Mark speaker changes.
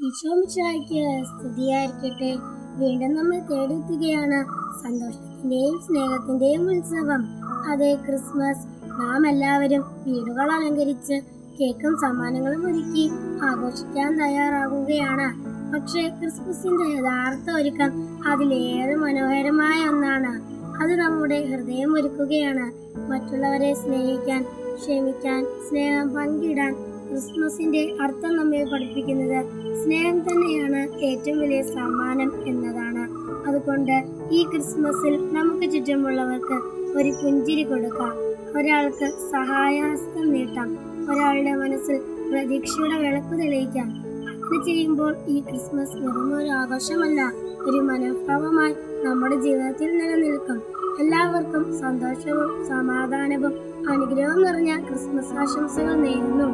Speaker 1: ഈശോ മിശിഹായ്ക്ക് സ്തുതിയായിരിക്കട്ടെ. വീണ്ടും നമ്മെ തേടിയെത്തുകയാണ് സന്തോഷത്തിന്റെയും സ്നേഹത്തിന്റെയും ഉത്സവം. അതേ, ക്രിസ്മസ്. നാം എല്ലാവരും വീടുകൾ അലങ്കരിച്ച് കേക്കും സമ്മാനങ്ങളും ഒരുക്കി ആഘോഷിക്കാൻ തയ്യാറാകുകയാണ്. പക്ഷേ ക്രിസ്മസിന്റെ യഥാർത്ഥ ഒരുക്കം അതിലേറെ മനോഹരമായ ഒന്നാണ്. അത് നമ്മുടെ ഹൃദയം ഒരുക്കുകയാണ്. മറ്റുള്ളവരെ സ്നേഹിക്കാൻ, ക്ഷമിക്കാൻ, സ്നേഹം പങ്കിടാൻ ക്രിസ്മസിന്റെ അർത്ഥം നമ്മെ പഠിപ്പിക്കുന്നത് സ്നേഹം തന്നെയാണ് ഏറ്റവും വലിയ സമ്മാനം എന്നതാണ്. അതുകൊണ്ട് ഈ ക്രിസ്മസിൽ നമുക്ക് ചുറ്റുമുള്ളവർക്ക് ഒരു പുഞ്ചിരി കൊടുക്കാം, ഒരാൾക്ക് സഹായഹസ്തം നീട്ടാം, ഒരാളുടെ മനസ്സിൽ പ്രതീക്ഷയുടെ വിളക്ക് തെളിയിക്കാം. അങ്ങനെ ചെയ്യുമ്പോൾ ഈ ക്രിസ്മസ് വെറും ഒരു ആഘോഷമല്ല, ഒരു മനോഭാവമായി നമ്മുടെ ജീവിതത്തിൽ നിലനിൽക്കും. എല്ലാവർക്കും സന്തോഷവും സമാധാനവും അനുഗ്രഹവും നിറഞ്ഞ ക്രിസ്മസ് ആശംസകൾ നേരുന്നു.